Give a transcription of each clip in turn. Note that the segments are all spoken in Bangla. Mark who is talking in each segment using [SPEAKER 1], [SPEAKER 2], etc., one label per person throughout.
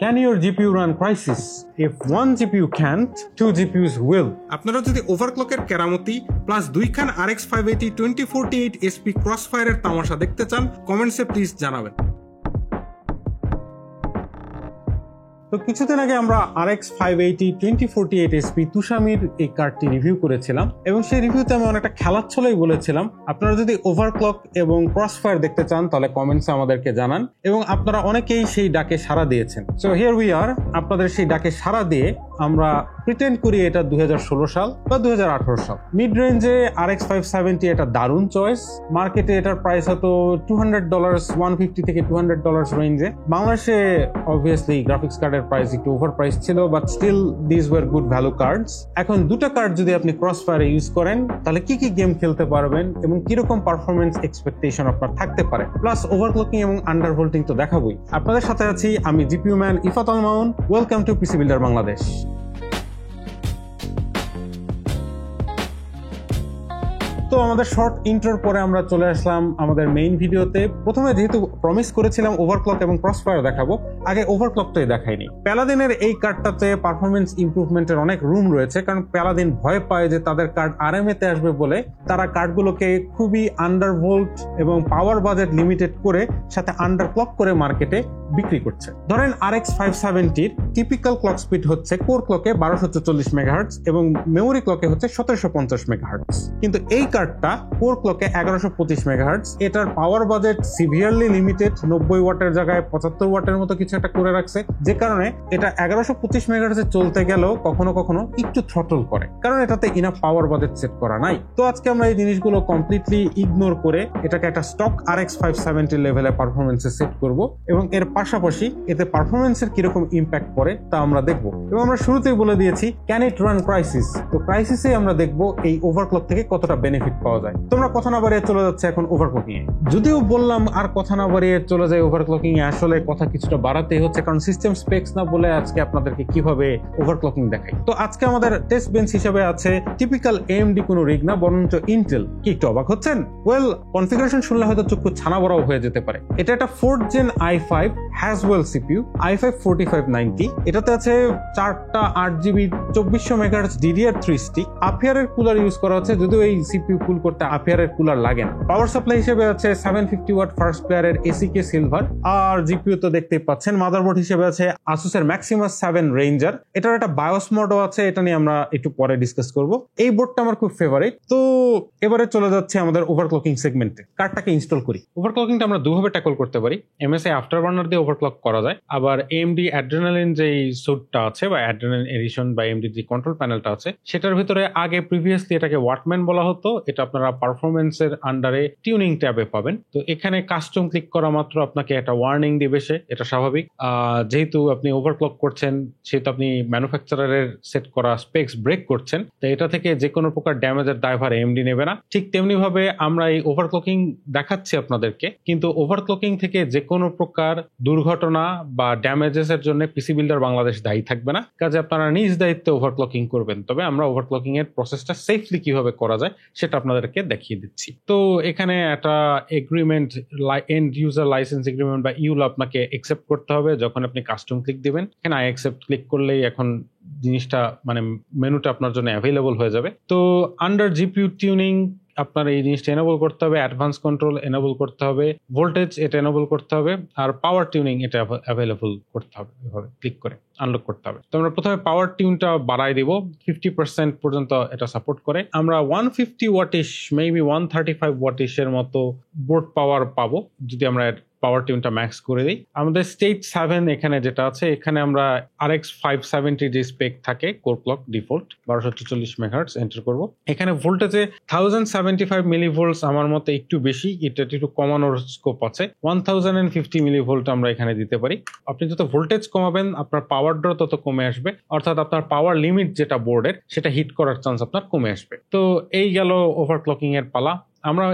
[SPEAKER 1] Can your GPU run Crysis? If one GPU can't, two GPUs will.
[SPEAKER 2] আপনারা যদি ওভারক্লকের কেরামতি প্লাস 2 খান RX 580 2048 SP ক্রসফায়ারের তামাশা দেখতে চান কমেন্টসে প্লিজ জানাবেন।
[SPEAKER 1] তো কিছুদিন আগে আমরা RX 580 2048 SP তুষামির এই কার্ডটি রিভিউ করেছিলাম এবং সেই রিভিউতে আমি অনেকটা খেলার ছলেই বলেছিলাম আপনারা যদি ওভারক্লক এবং ক্রসফায়ার দেখতে চান তাহলে কমেন্টসে আমাদেরকে জানান এবং আপনারা অনেকেই সেই ডাকে সাড়া দিয়েছেন। সো হিয়ার উই আর, আপনাদের সেই ডাকে সাড়া দিয়ে আমরা প্রিটেন্ড করি এটা 2016 সাল বা 2018 সাল। মিড রেঞ্জে RX 570 এটা দারুণ চয়েস। মার্কেটে এটার প্রাইস হয়তো $200, 150 থেকে $200 রেঞ্জে। বাংলাদেশে অবভিয়াসলি গ্রাফিক্স কার্ডের প্রাইস একটু ওভার প্রাইস ছিল, but still this were good value cards. এখন দুটো কার্ড যদি আপনি ক্রসফায়ারে ইউজ করেন তাহলে কি কি গেম খেলতে পারবেন এবং কিরকম পারফরমেন্স এক্সপেকটেশন আপনার থাকতে পারে, প্লাস ওভারক্লকিং এবং আন্ডারভোল্টিং তো দেখাবই। আপনাদের সাথে আছি আমি GPU man Ifat Al Mamun. Welcome to PC builder Bangladesh. তো আমাদের শর্ট ইন্ট্রোর পরে আমরা চলে আসলাম আমাদের মেইন ভিডিওতে। প্রথমে যেহেতু প্রমিস করেছিলাম ওভারক্লক এবং ক্রসফায়ার দেখাবো, আগে ওভারক্লকটাই দেখাইনি। প্যালাদিনের এই কার্ডটাতে পারফরমেন্স ইমপ্রুভমেন্টের অনেক রুম রয়েছে, কারণ প্যালাদিন ভয় পায় যে তাদের কার্ড RMA তে আসবে বলে তারা কার্ডগুলোকে খুবই আন্ডারভোল্ট এবং পাওয়ার বাজেট লিমিটেড করে সাথে আন্ডারক্লক করে মার্কেটে বিক্রি করছে। ধরেন RX 570 টিপিক্যাল ক্লক স্পিড হচ্ছে কোর ক্লকে 1244 মেগাহার্টজ এবং মেমোরি ক্লকে হচ্ছে 1750 মেগাহার্টজ, কিন্তু এই কার্ডটা কোর ক্লকে 1125 মেগাহার্টজ। এটার পাওয়ার বাজেট সিভিয়ারলি লিমিটেড, 90 ওয়াটের জায়গায় 75 ওয়াটের মতো কিছু একটা করে রাখছে, যে কারণে এটা 1125 মেগাহার্টজে চলতে গেলেও কখনো কখনো একটু থ্রটল করে, কারণ এটাতে ইনাফ পাওয়ার বাজেট সেট করা নাই। তো আজকে আমরা এই জিনিসগুলো কমপ্লিটলি ইগনোর করে এটাকে একটা স্টক RX 570 লেভেলে পারফরমেন্সে সেট করব এবং এর পাশাপাশি এতে পারফরমেন্সের কিরকম ইম্প্যাক্ট পড়ে তা আমরা দেখব। এবং আমরা শুরুতেই বলে দিয়েছি ক্যান ইট রান ক্রাইসিস। তো ক্রাইসিসে আমরা দেখব এই ওভারক্লক থেকে কতটা বেনিফিট পাওয়া যায়। তোমরা কথা না বাড়িয়ে চলে যাচ্ছে এখন ওভারক্লকিং এ। যদিও বললাম আর কথা না বাড়িয়ে চলে যায় ওভারক্লকিং এ, আসলে কথা কিছুটা বাড়াতেই হচ্ছে, কারণ সিস্টেম স্পেক্স না বলে আজকে আপনাদেরকে কিভাবে ওভারক্লকিং দেখাই। তো আজকে আমাদের টেস্ট বেঞ্চ হিসেবে আছে টিপিক্যাল AMD কোনো রিগ না, বরঞ্চ ইন্টেল। কি একটু অবাক হচ্ছেন? ওয়েল, কনফিগারেশন শুনলে হয়তো চক্ষু ছানা বড়াও হয়ে যেতে পারে। এটা একটা 4th Gen i5 Haswell CPU i5 4590। এটাতে আছে 4টা 8GB 2400 মেগাহার্টজ DDR3 স্টিক। আফিয়ারের কুলার ইউজ করা হচ্ছে, যদিও এই CPU কুল করতে আফিয়ারের কুলার লাগে না। পাওয়ার সাপ্লাই হিসেবে আছে 750 ওয়াট ফার্স্ট পেয়ারের ACK সিলভার। আর জিপিইউ তো দেখতেই পাচ্ছেন। মাদারবোর্ড হিসেবে আছে Asus এর Maximus 7 Ranger। এটার একটা বায়োস মোডও আছে, এটা নিয়ে আমরা একটু পরে ডিসকাস করব। এই বোর্ডটা আমার খুব ফেভারিট। তো এবারে চলে যাচ্ছে আমাদের ওভারক্লকিং সেগমেন্টে। কার্ডটাকে ইনস্টল করি। ওভারক্লকিংটা আমরা দুভাবে ট্যাকল করতে পারি। MSI আফটারবার্নার দিয়ে ওভারক্লক করা যায়, আবার AMD অ্যাড্রেনালিন যে স্যুটটা আছে বা অ্যাড্রেনালিন এডিশন বা AMD যে কন্ট্রোল প্যানেলটা আছে সেটার ভিতরে আগে প্রিভিয়াসলি এটাকে ওয়াটম্যান বলা হতো, এটা আপনারা পারফরমেন্সের আন্ডারে টিউনিং ট্যাবে পাবেন। তো এখানে কাস্টম ক্লিক করা মাত্র আপনাকে একটা ওয়ার্নিং দিবে সে, এটা স্বাভাবিক। যেহেতু আপনি ওভারক্লক করছেন সেহেতু আপনি ম্যানুফ্যাকচারারের সেট করা স্পেক্স ব্রেক করছেন, তো এটা থেকে যে কোনো প্রকার ড্যামেজের দায়ভার AMD নেবে না। ঠিক তেমনি ভাবে আমরা এই ওভারক্লকিং দেখাচ্ছি আপনাদেরকে, কিন্তু ওভারক্লকিং থেকে যে কোনো প্রকার দুর্ঘটনা বা ড্যামেজেস এর জন্য পিসি বিল্ডার বাংলাদেশ দায়ী থাকবে না। কাজে আপনারা নিজ দায়িত্বে ওভারক্লকিং করবেন। তবে আমরা ওভারক্লকিং এর প্রসেসটা সেফলি কিভাবে করা যায় সেটা আপনাদেরকে দেখিয়ে দিচ্ছি। তো এখানে একটা agreement, and user licence agreement বা ইউল আপনাকে অ্যাকসেপ্ট করতে হবে যখন আপনি কাস্টম ক্লিক দিবেন। এখানে আই অ্যাকসেপ্ট ক্লিক করলেই এখন জিনিসটা মানে মেনুটা আপনার জন্য অ্যাভেলেবল হয়ে যাবে। তো আন্ডার জিপিইউ টিউনিং আপনার এই জিনিসটা এনেবল করতে হবে, অ্যাডভান্স কন্ট্রোল এনেবল করতে হবে, ভোল্টেজ এটা এনেবল করতে হবে, আর পাওয়ার টিউনিং এটা অ্যাভেলেবল করতে হবে। এভাবে ক্লিক করে আনলক করতে হবে। তো আমরা প্রথমে পাওয়ার টিউনটা বাড়াই দিব, 50% পর্যন্ত এটা সাপোর্ট করে। আমরা 150 ওয়াটিশ মেবি 135 ওয়াটিশের মতো বোর্ড পাওয়ার পাবো যদি আমরা পাওয়ার টিউনটা ম্যাক্স করে দিই। আমাদের স্টেট 7 এখানে যেটা আছে, এখানে আমরা RX 570 যে স্পেক থাকে core clock default 1244 megahertz enter করব। এখানে ভোল্টেজে 1075 মিলিভোল্টস আমার মতে একটু বেশি, এটা একটু কমানোর স্কোপ আছে। 1050 মিলিভোল্ট আমরা এখানে দিতে পারি। আপনি যত ভোল্টেজ কমাবেন আপনার পাওয়ার ড্র তত কমে আসবে, অর্থাৎ আপনার পাওয়ার লিমিট যেটা বোর্ডের সেটা হিট করার চান্স আপনার কমে আসবে। তো এই গেল ওভারক্লকিং এর পালা। আমরা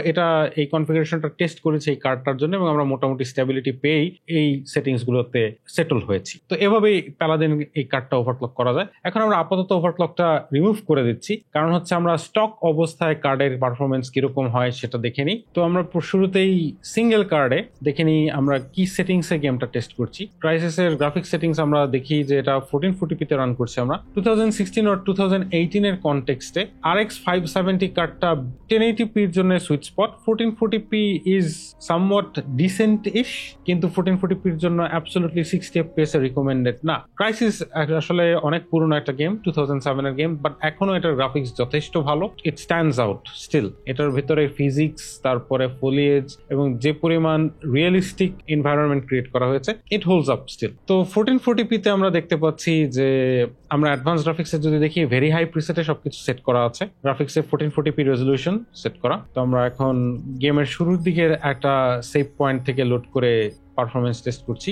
[SPEAKER 1] এই কনফিগারেশনটা টেস্ট করেছি এই কার্ডটার জন্য এবং আমরা মোটামুটি স্টেবিলিটি পেয়েই এই সেটিংস গুলোতে সেটল হয়েছি। তো এভাবেই প্যালাদিন এই কার্ডটা ওভারক্লক করা যায়। এখন আমরা আপাতত ওভারক্লকটা রিমুভ করে দিচ্ছি, কারণ হচ্ছে আমরা স্টক অবস্থায় কার্ডের পারফরমেন্স কিরকম হয় সেটা দেখে নিই। তো আমরা শুরুতেই সিঙ্গেল কার্ডে দেখে নিই আমরা কি সেটিংসে গেমটা টেস্ট করছি। ক্রাইসিসের গ্রাফিক সেটিংস আমরা দেখি যে এটা 1440p তে রান করছে। আমরা 2016 or 2018 এর কনটেক্সটে RX 570 কার্ডটা 1080p এর জন্য sweet spot. 1440p is somewhat decent ish, কিন্তু 1440p এর জন্য অ্যাবসলিউটলি 60 fps এর রিকমেন্ডেড না। ক্রাইসিস আসলে অনেক পুরনো একটা গেম, 2007 এর গেম, বাট এখনো এটার গ্রাফিক্স যথেষ্ট ভালো। It stands out still. এটার ভিতরে ফিজিক্স, তারপরে ফোলিয়েজ এবং যে পরিমাণ রিয়েলিস্টিক এনভায়রনমেন্ট ক্রিয়েট করা হয়েছে, ইট হোল্ডস আপ স্টিল। তো 1440p তে আমরা দেখতে পাচ্ছি যে আমরা অ্যাডভান্স গ্রাফিক্সে যদি দেখি ভেরি হাই প্রিসেটে সবকিছু সেট করা আছে। গ্রাফিক্সে 1440p রেজলিউশন সেট করা। তো আমরা এখন গেমের শুরুর দিকের একটা সেভ পয়েন্ট থেকে লোড করে পারফরমেন্স টেস্ট করছি।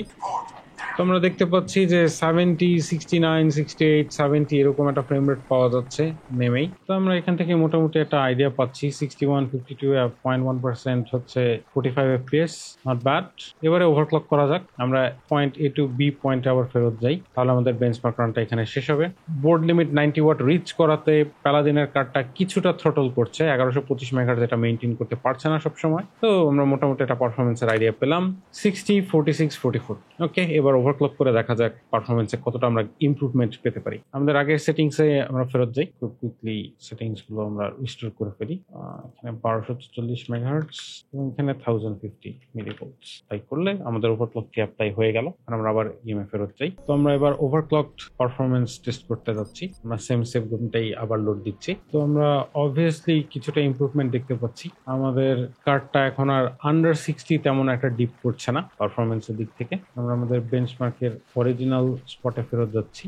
[SPEAKER 1] তো আমরা দেখতে পাচ্ছি যে 70, 69, 68, 70 এরকম একটা ফ্রেম রেট পাওয়া যাচ্ছে নেমেই। তো আমরা এখান থেকে মোটামুটি একটা আইডিয়া পাচ্ছি। 61, 52.1% হচ্ছে 45 fps, নট ব্যাড। এবারে ওভারক্লক করা যাক। আমরা পয়েন্ট A to B পয়েন্টে আবার ফেরত যাই, তাহলে আমাদের বেঞ্চমার্ক রানটা এখানে শেষ হবে। বোর্ড লিমিট 90 ওয়াট রিচ করাতে প্যালাদিনের কার্ডটা কিছুটা থ্রটল করছে, 1125 মেগাহার্টজ যেটা মেইনটেইন করতে পারছে না সবসময়। তো আমরা মোটামুটি একটা পারফরমেন্সের আইডিয়া পেলাম। 60, 46, 44। ওকে, এবার ওভারক্লক করে দেখা যাক পারফরমেন্সে কতটা আমরা ইমপ্রুভমেন্ট পেতে পারি। আমাদের আগের সেটিংসে আমরা ফেরত যাই, খুব কুইকলি সেটিংস গুলো আমরা রিস্টোর করে ফেলি। এখানে 1240 মেগাহার্টজ এবং এখানে 1050 মিলিভোল্টস তাই করলে আমাদের ওভারক্লকটি অ্যাপ্লাই হয়ে গেল। আর আমরা আবার গেমে ফেরত যাই। তো আমরা এবার ওভারক্লকড পারফরমেন্স টেস্ট করতে যাচ্ছি। আমরা সেম গেমটাই আবার লোড দিচ্ছি। তো আমরা অবভিয়াসলি কিছুটা ইমপ্রুভমেন্ট দেখতে পাচ্ছি। আমাদের কার্ডটা এখন আর আন্ডার 60 তেমন একটা ডিপ করছে না পারফরমেন্সের দিক থেকে। আমরা আমাদের বেঞ্চমার্কের অরিজিনাল স্পটে ফেরত যাচ্ছি।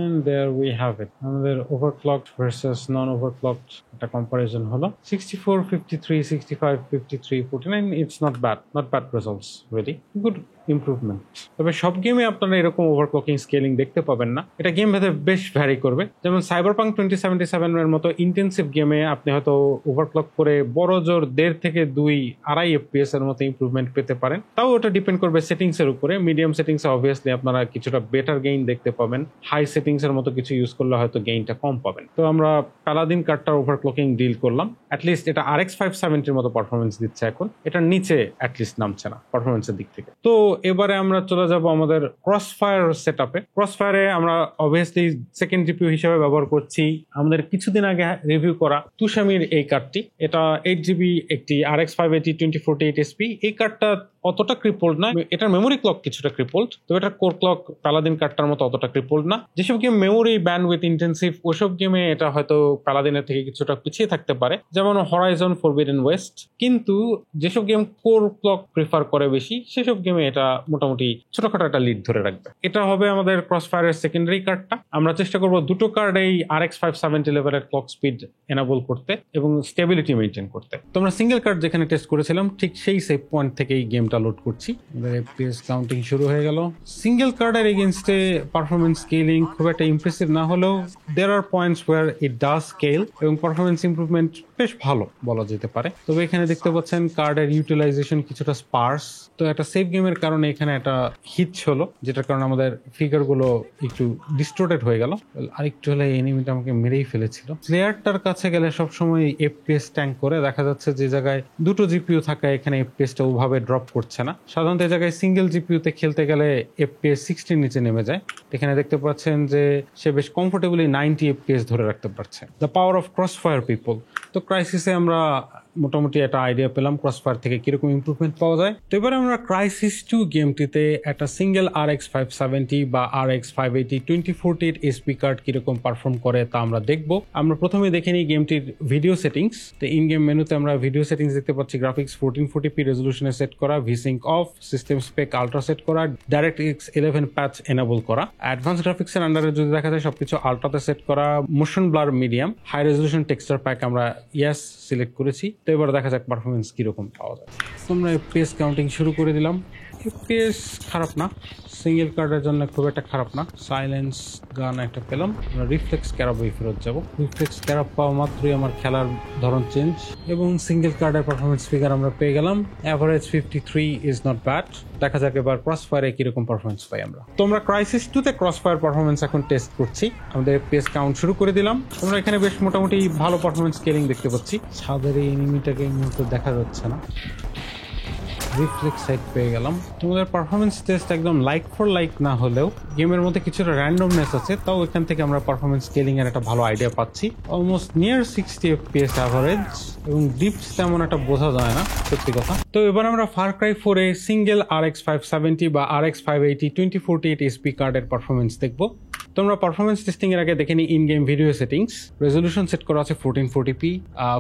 [SPEAKER 1] And there we have it. আমাদের ওভারক্লকড ভার্সেস নন ওভারক্লকড একটা কম্পারিজন হলো। 64, 53, 65, 53, 49। It's not bad results, really good improvement. তবে সব গেমে আপনারা এরকম ওভারক্লকিং স্কেলিং দেখতে পাবেন না, এটা গেম ভেদে বেশ ভ্যারি করবে। যেমন সাইবারপাঙ্ক 2077 এর মতো ইন্টেন্সিভ গেমে আপনি হয়তো ওভারক্লক করে বড় জোর 1.5 থেকে 2.5 FPS এর মতো ইমপ্রুভমেন্ট পেতে পারেন। তাও ওটা ডিপেন্ড করবে সেটিংস এর উপরে। মিডিয়াম সেটিংসে অবভিয়াসলি আপনারা কিছুটা বেটার গেইন দেখতে পাবেন। হাই সেটিংস এর মতো কিছু ইউজ করলে হয়তো গেইনটা কম পাবেন। তো আমরা প্যালাদিন কার্ডটার ওভারক্লকিং ডিল করলাম। অ্যাটলিস্ট এটা RX 570 এর মতো পারফরমেন্স দিচ্ছে এখন। এটার নিচে অ্যাটলিস্ট নামছে না পারফরমেন্সের দিক থেকে। তো এবারে আমরা চলে যাব আমাদের ক্রসফায়ার সেটআপে। ক্রসফায়ারে আমরা অবভিয়াসলি সেকেন্ড জিপিইউ হিসেবে ব্যবহার করছি আমাদের কিছুদিন আগে রিভিউ করা তুশামির এই কার্ডটি। এটা 8GB একটি RX 580 2048 SP। এই কার্ডটা অতটা ক্রিপোল্ড না, এটার মেমোরি ক্লক কিছুটা ক্রিপোল্ড, তবে এটা কোর ক্লক প্যালাদিন কার্ডটার মতো অতটা ক্রিপোল্ড না। যেসব গেম মেমোরি ব্যান্ডউইথ ইন্টেন্সিভ ওসব গেমে এটা হয়তো প্যালাদিনের থেকে কিছুটা পিছিয়ে থাকতে পারে, যেমন হরাইজন ফরবিডেন ওয়েস্ট। কিন্তু যেসব গেম কোর ক্লক প্রিফার করে বেশি সেসব গেমে এটা মোটামুটি ছোটখাটো একটা লিড ধরে রাখবে। এটা হবে আমাদের ক্রসফায়ারের সেকেন্ডারি কার্ডটা। আমরা চেষ্টা করব দুটো কার্ডেই RX 570 লেভেলের ক্লক স্পিড এনাবল করতে এবং স্টেবিলিটি মেনটেন করতে। তো আমরা সিঙ্গেল কার্ড যেখানে টেস্ট করেছিলাম ঠিক সেই সেভ পয়েন্ট থেকেই গেমটা লোড করছি। আমাদের FPS কাউন্টিং শুরু হয়ে গেল। সিঙ্গেল কার্ডের এগেইনস্টে পারফরমেন্স স্কেলিং খুব একটা ইমপ্রেসিভ না হলেও there are points where it does scale এবং পারফরমেন্স ইমপ্রুভমেন্ট বেশ ভালো বলা যেতে পারে। তবে এখানে দেখতে পাচ্ছেন কার্ডের ইউটিলাইজেশন কিছুটা স্পার্স। তো একটা সেভ গেমের কারণে এখানে একটা হিচ হলো, যেটার কারণে আমাদের ফিগার গুলো একটু ডিস্টোর্টেড হয়ে গেল। আরেকটু হলে এনিমিটা আমাকে মেরেই ফেলেছিল। প্লেয়ারটার কাছে গেলে সবসময় FPS ট্যাঙ্ক করে দেখা যাচ্ছে যে জায়গায় দুটো জিপিইউ থাকায় এখানে FPSটা ওভাবে ড্রপ করছে না। সাধারণত এই জায়গায় সিঙ্গেল জিপিইউতে খেলতে গেলে FPS 60 নিচে নেমে যায়। এখানে দেখতে পাচ্ছেন যে সে বেশ কমফোর্টেবলি 90 FPS ধরে রাখতে পারছে। The power of Crossfire people. তো ক্রাইসিসে আমরা মোটামুটি একটা আইডিয়া পেলাম ক্রসফায়ার থেকে কিরকম ইমপ্রুভমেন্ট পাওয়া যায়। তো এবার আমরা ক্রাইসিস 2 গেমটিতে একটা সিঙ্গেল RX 570 বা RX 580 2048 SP কার্ড কিরকম পারফর্ম করে তা আমরা দেখব। আমরা প্রথমে দেখে নিই গেমটির ভিডিও সেটিংস। তো ইন গেম মেনুতে আমরা ভিডিও সেটিংস দেখতে পাচ্ছি। গ্রাফিক্স 1440p রেজলিউশনে সেট করা, vsync off, system spec ultra set করা, DirectX 11 প্যাচ এনেবল করা। অ্যাডভান্স গ্রাফিক্সের আন্ডারে যদি দেখা যায় সবকিছু আলট্রাতে সেট করা, motion blur medium, high resolution texture pack আমরা ইয়েস সিলেক্ট করেছি। তো এবার দেখা যাক পারফরমেন্স কিরকম পাওয়া যায়। তো আমরা FPS কাউন্টিং শুরু করে দিলাম। এফপিএস খারাপ না, সিঙ্গেল কার্ডের জন্য খুব একটা খারাপ না। সাইলেন্স গান একটা পেলাম, রিফ্লেক্স ক্যারাবই ফেরত যাব। রিফ্লেক্স ক্যারাব পাওয়া মাত্রই আমার খেলার ধরন চেঞ্জ, এবং সিঙ্গেল কার্ডের পারফরমেন্স ফিগার আমরা পেয়ে গেলাম। Average 53 is not bad. দেখা যাক এবার ক্রসফায়ারে কিরকম পারফরমেন্স পাই আমরা। তোমরা ক্রাইসিস 2-তে ক্রসফায়ার পারফরমেন্স এখন টেস্ট করছি। আমাদের এফপিএস কাউন্ট শুরু করে দিলাম। তোমরা এখানে বেশ মোটামুটি ভালো পারফরমেন্স স্কেলিং দেখতে পাচ্ছি। ছাদের এই এনিমিটাকে এই মুহূর্তে দেখা যাচ্ছে না। রিফ্লেক্স সাইড পেয়ে গেলাম। তোমাদের পারফরমেন্স টেস্ট একদম লাইক ফর লাইক না হলেও গেমের মধ্যে কিছুটা র্যান্ডমনেস আছে, তাও এখান থেকে আমরা পারফরমেন্স স্কেলিং এর একটা ভালো আইডিয়া পাচ্ছি। অলমোস্ট নিয়ার 60 এফপিএস অ্যাভারেজ, এবং ডিপস তেমন একটা বোঝা যায় না, সত্যি কথা। তো এবার আমরা ফার ক্রাই 4-এ সিঙ্গেল RX 570 বা RX 580 2048 এসপি কার্ডের পারফরমেন্স দেখবো। তোমরা পারফরমেন্স টেস্টিং এর আগে দেখে নি in game video settings. Resolution set করা আছে 1440p।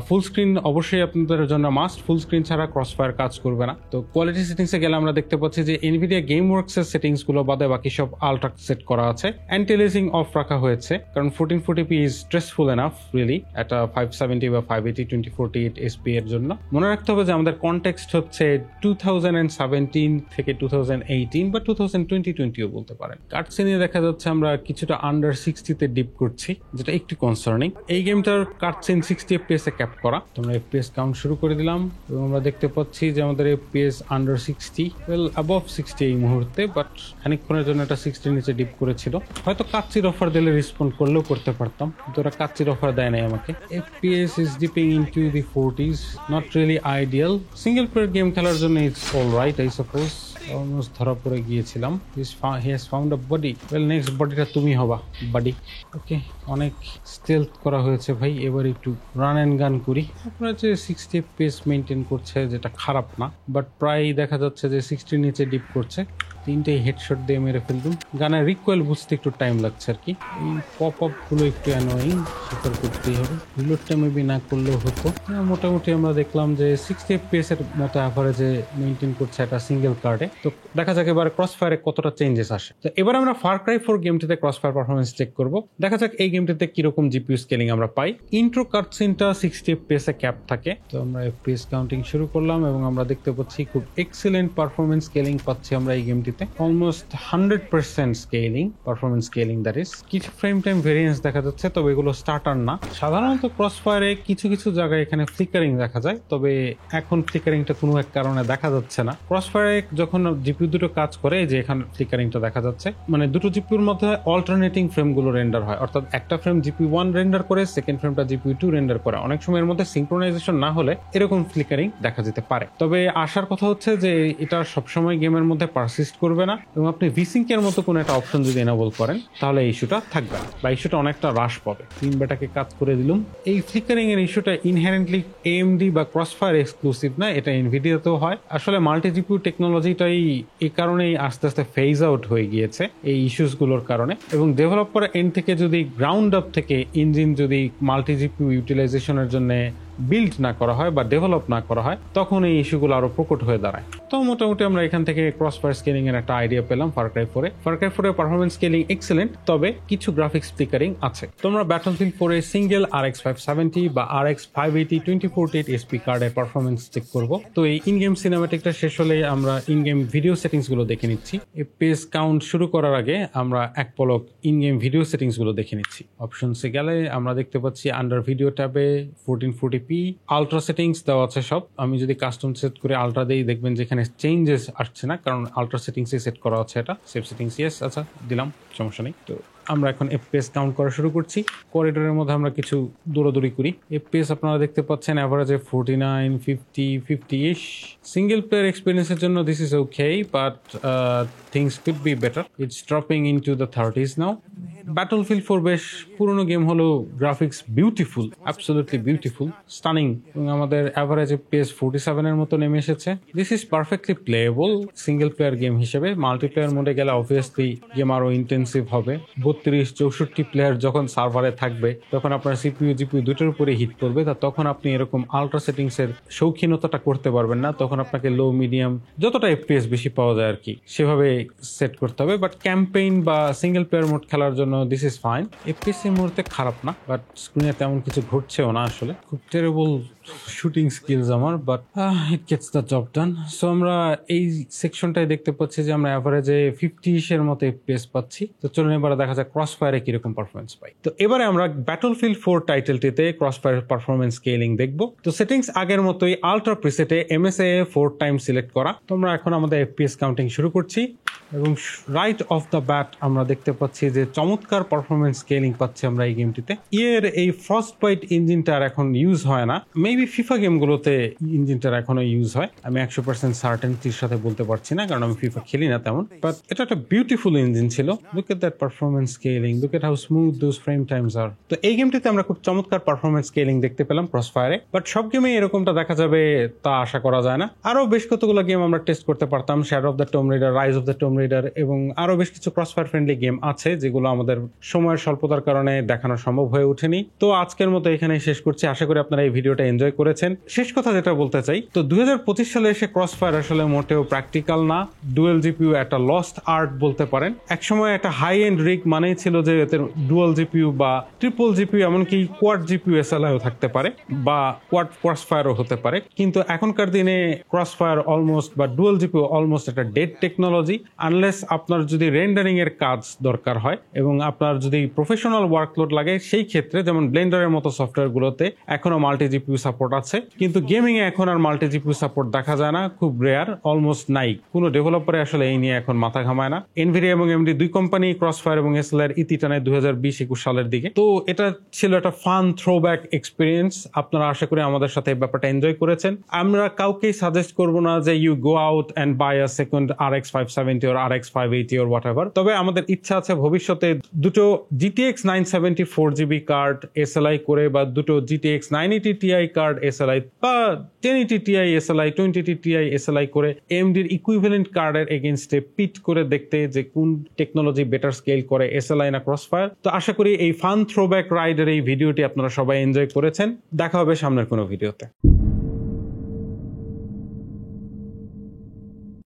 [SPEAKER 1] ফুল স্ক্রিন অবশ্যই আপনাদের জন্য মাস্ট, ফুল স্ক্রিন ছাড়া ক্রসফায়ার কাজ করবে না। তো কোয়ালিটি সেটিংসে গেলে আমরা দেখতে পাচ্ছি যে এনভিডিয়া গেম ওয়ার্কসের সেটিংস গুলো বাদে বাকি সব আলট্রা সেট করা আছে। অ্যান্টি এলিজিং অফ রাখা হয়েছে, কারণ 1440p is stressful enough really এটা 570 বা 580 2048 এসপি এর জন্য। মনে রাখতে হবে যে আমাদের কনটেক্সট হচ্ছে 2017 থেকে 2018 বা 2020-20ও বলতে পারেন। কাটসিনে দেখা যাচ্ছে আমরা কিছুটা আন্ডার 60-তে ডিপ করছি, যেটা একটু কনসার্নিং। এই গেমটার কাটসিন 60 এফপিএস এ ক্যাপ করা। তোমরা এফপিএস কাউন্ট শুরু করে দিলাম, এবং আমরা দেখতে পাচ্ছি যে আমাদের এফপিএস আন্ডার 60, ওয়েল অ্যাবভ 60 এই মুহূর্তে, বাট খানিকক্ষণের জন্য এটা 60 নিচে ডিপ করেছিল। হয়তো কাচ্চির অফার দিলে রেসপন্ড করলেও করতে পারতাম, কিন্তু ওরা কাচ্চির অফার দেয় নাই আমাকে। FPS is dipping into the 40s, not really ideal. Single player game খেলার জন্য it's all right I suppose. Almost ধরা পড়ে গিয়েছিলাম। He has found a body. Well next বডিটা তুমি হবা বাডি। ওকে, অনেক স্টেলথ করা হয়েছে ভাই, এবার একটু রান অ্যান্ড গান করি। আপনারা যে 60 পেস মেনটেন করছে, যেটা খারাপ না, বাট প্রায় দেখা যাচ্ছে যে 60 নিচে ডিপ করছে। 3টে হেডশট দিয়ে মেরে ফেলতুম। গানের রিকোয়েল বুঝতে একটু টাইম লাগছে আর কি। এই পপ আপ গুলো একটু অ্যানোয়িং, স্বীকার করতেই হবে। রিলোডটা মেবি না করলেও হতো। মোটামুটি আমরা দেখলাম যে 60 FPS এর মতো অ্যাভারেজে মেনটেন করছে একটা সিঙ্গেল কার্ডে। তো দেখা যাক এবার ক্রসফায়ারে কতটা চেঞ্জেস আসে। তো এবার আমরা ফার ক্রাই 4 গেমটিতে ক্রসফায়ার পারফরমেন্স চেক করব। দেখা যাক এই গেমটিতে কিরকম জিপিইউ স্কেলিং আমরা পাই। ইন্ট্রো কাটসিনটা 60 FPS এ ক্যাপ থাকে। তো আমরা এফপিএস কাউন্টিং শুরু করলাম, এবং আমরা দেখতে পাচ্ছি খুব এক্সিলেন্ট পারফরমেন্স স্কেলিং পাচ্ছি আমরা এই গেমটিতে। Almost 100% scaling, performance scaling that is. কিছু ফ্রেম টাইম ভেরিয়েন্স দেখা যাচ্ছে, তবে এগুলো স্টার্টার না। সাধারণত ক্রসফায়ারে কিছু কিছু জায়গায় এখানে ফ্লিকারিং দেখা যায়, তবে এখন ফ্লিকারিংটা কোনো এক কারণে দেখা যাচ্ছে না। ক্রসফায়ারে যখন জিপিইউ দুটো কাজ করে, যে এখানে ফ্লিকারিংটা দেখা যাচ্ছে, মানে দুটো জিপিইউর মধ্যে অল্টারনেটিং ফ্রেমগুলো রেন্ডার হয়, অর্থাৎ একটা ফ্রেম জিপিইউ 1 রেন্ডার করে, সেকেন্ড ফ্রেমটা জিপিইউ 2 রেন্ডার করে। অনেক সময় এর মধ্যে সিনক্রোনাইজেশন না হলে এরকম ফ্লিকারিং দেখা যেতে পারে। তবে আসার কথা হচ্ছে যে এটা সবসময় গেমের মধ্যে পারসিস্ট করবে না, এবং আপনি ভিসিঙ্ক এর মতো কোনো একটা অপশন যদি এনেবল করেন, তাহলে এই ইস্যুটা থাকবে না, বা ইস্যুটা অনেকটা হ্রাস পাবে। 3 বেটাকে কাজ করে দিলাম। এই ফ্লিকারিং এর ইস্যুটা ইনহেরেন্টলি AMD বা ক্রসফায়ার এক্সক্লুসিভ না, এটা এনভিডিয়াতেও হয়। আসলে মাল্টি জিপিইউ টেকনোলজিটাই এই কারণেই আস্তে আস্তে ফেজ আউট হয়ে গিয়েছে এই ইস্যুস গুলোর কারণে, এবং ডেভেলপার এন্ড থেকে যদি গ্রাউন্ড আপ থেকে ইঞ্জিন যদি মাল্টি জিপিইউ ইউটিলাইজেশনের জন্য বিল্ড না করা হয় বা ডেভেলপ না করা হয়, তখন এই ইস্যুগুলো আরো প্রকট হয়ে দাঁড়ায়। তো মোটামুটি আমরা এখান থেকে ক্রসফায়ার স্কেলিং এর একটা আইডিয়া পেলাম ফার ক্রাই 4-এ। ফার ক্রাই 4-এর পারফরমেন্স স্কেলিং এক্সেলেন্ট, তবে কিছু গ্রাফিক্স ফ্লিকারিং আছে। তোমরা ব্যাটলফিল্ড 4-এ সিঙ্গেল RX 570 বা RX 580 2048 এসপি কার্ডের পারফরমেন্স চেক করব। তো এই ইন গেম সিনেম্যাটিকটা শেষ হলে আমরা ইন গেম ভিডিও সেটিংস গুলো দেখে নিচ্ছি। এই পেজ কাউন্ট শুরু করার আগে আমরা এক পলক ইন গেম ভিডিও সেটিংস গুলো দেখে নিচ্ছি। অপশনসে গেলে আমরা দেখতে পাচ্ছি আন্ডার ভিডিও ট্যাবে 1440p আলট্রা সেটিংস দেওয়া আছে সব। আমি যদি কাস্টম সেট করে আলট্রা দেই, দেখবেন যে এখানে চেঞ্জেস আসছে না, কারণ আলট্রা সেটিংসে সেট করা আছে এটা। সেভ সেটিংস ইয়েস, আচ্ছা দিলাম, সমস্যা নেই। তো আমরা এখন এফপিএস কাউন্ট করা শুরু করছি। করিডোরের মধ্যে আমরা কিছু দৌড়াদৌড়ি করি। এফপিএস আপনারা দেখতে পাচ্ছেন অ্যাভারেজে 49, 50, 50-ish। সিঙ্গেল প্লেয়ার এক্সপিরিয়েন্সের জন্য this is okay, but things could be better. It's dropping into the 30s now. Battlefield 4 বেশ পুরনো গেম হলো, graphics beautiful, absolutely beautiful, stunning, এবং আমাদের অ্যাভারেজে পেস 47 এর মতো নেমে এসেছে। This is perfectly playable single player game হিসেবে। মাল্টিপ্লেয়ার মোডে গেলে অবভিয়াসলি গেম আরো ইন্টেন্সিভ হবে। 32-64 প্লেয়ার যখন সার্ভারে থাকবে, তখন আপনার সিপিইউ জিপিইউ দুটোর উপরে হিট করবে, তখন আপনি এরকম আলট্রা সেটিংস এর শৌখিনতাটা করতে পারবেন না। তখন আপনাকে লো মিডিয়াম যতটা এফপিএস বেশি পাওয়া যায় আর কি, সেভাবে সেট করতে হবে। বাট ক্যাম্পেইন বা সিঙ্গেল প্লেয়ার মোড খেলার জন্য দিস ইজ ফাইন। এফপিএস এই মুহূর্তে খারাপ না, বাট স্ক্রিনে তেমন কিছু ঘটছেও না, আসলে খুব টেরেবল শুটিং স্কিলস আমার, but it gets the job done. So আমরা এই সেকশনটাই দেখতে পাচ্ছি যে আমরা অ্যাভারেজে 50-এর মতো FPS পাচ্ছি। তো চলুন এবারে দেখা যাক ক্রস ফায়ারে কিরকম পারফরমেন্স পাই। তো এবারে আমরা ব্যাটলফিল্ড 4 টাইটেলটিতে ক্রস ফায়ার পারফরমেন্স স্কেলিং দেখবো। তো সেটিংস আগের মতোই আলট্রা প্রিসেটে MSA 4 টাইম সিলেক্ট করা। তো আমরা এখন আমাদের FPS কাউন্টিং শুরু করছি এবং রাইট অফ দ্য ব্যাট আমরা দেখতে পাচ্ছি যে চমৎকার পারফরমেন্স স্কেলিং পাচ্ছি আমরা এই গেমটিতে। এর এই ফ্রস্ট বাইট ইঞ্জিনটার এখন ইউজ হয় না, মেবি ফিফা গেমগুলোতে ইঞ্জিনটার এখনো ইউজ হয়। আমি 100% সার্টেনটির সাথে বলতে পারছি না, কারণ আমি ফিফা খেলি না তেমন, বাট এটা একটা বিউটিফুল ইঞ্জিন ছিল। Look at that performance scaling, look at how smooth those frame times are. তো এই গেমটিতে আমরা খুব চমৎকার পারফরমেন্স স্কেলিং দেখতে পেলাম ক্রসফায়ারে, বাট সব গেমে এরকমটা দেখা যাবে তা আশা করা যায় না। আরো বেশ কতগুলো গেম আমরা টেস্ট করতে পারতাম, shadow of the Tom Raider, rise of the Tom Raider, এবং আরো বেশ কিছু ক্রসফায়ার ফ্রেন্ডলি গেম আছে যেগুলো আমাদের সময়ের স্বল্পতার কারণে দেখানো সম্ভব হয়ে ওঠেনি। তো আজকের মতো এখানে শেষ করছি, আশা করি আপনারা এই ভিডিওটা এনজয় করেছেন। শেষ কথা যেটা বলতে চাই, তো 2025 সালে এসে ক্রসফায়ার আসলে মোটেও প্র্যাকটিক্যাল না। ডুয়েল জিপিইউ একটা লস্ট আর্ট বলতে পারেন। একসময় একটা হাই এন্ড রিগ মানেই ছিল যে এতে ডুয়াল জিপিইউ বা ট্রিপল জিপিইউ, এমনকি কোয়াড জিপিইউ এসএলআইও থাকতে পারে বা কোয়াড ক্রসফায়ারও হতে পারে। কিন্তু এখনকার দিনে ক্রসফায়ার অলমোস্ট বা ডুয়াল জিপিইউ অলমোস্ট একটা ডেড টেকনোলজি, আনলেস আপনার যদি রেন্ডারিং এর কাজ দরকার হয় এবং আপনার যদি প্রফেশনাল ওয়ার্কলোড লাগে, সেই ক্ষেত্রে যেমন ব্লেন্ডারের মতো সফটওয়্যার গুলোতে এখনো মাল্টি জিপিইউ সাপোর্ট আছে। কিন্তু গেমিং এ এখন আর মাল্টি জিপিইউ সাপোর্ট দেখা যায় না, খুব রেয়ার, অলমোস্ট নাই। কোনো ডেভেলপারে আসলে এই নিয়ে এখন মাথা ঘামায় না। এনভিডিয়া এবং এমডি দুই কোম্পানি ক্রসফায়ার এবং এসএলআর ইতি টানায় 2020-21 সালের দিকে। তো এটা ছিল একটা ফান থ্রোব্যাক এক্সপিরিয়েন্স। আপনারা আশা করি আমাদের সাথে ব্যাপারটা এনজয় করেছেন। আমরা কাউকেই সাজেস্ট করব না যে you go out and buy a second RX 570 or RX 580 or whatever। তবে আমাদের ইচ্ছা আছে ভবিষ্যতে দুটো GTX 970 4GB কার্ড এসএলআই করে, বা দুটো GTX 980 Ti কার্ড এসএলআই বা 1080 Ti এসএলআই 2080 Ti এসএলআই করে AMD-র ইকুইভ্যালেন্ট কার্ডের এগেইনস্টে পিট করে দেখতে যে কোন টেকনোলজি বেটার স্কেল করে, এসএলআই না ক্রসফায়ার। তো আশা করি এই ফান থ্রোব্যাক রাইডের এই ভিডিওটি আপনারা সবাই এনজয় করেছেন। দেখা হবে সামনের কোনো ভিডিওতে।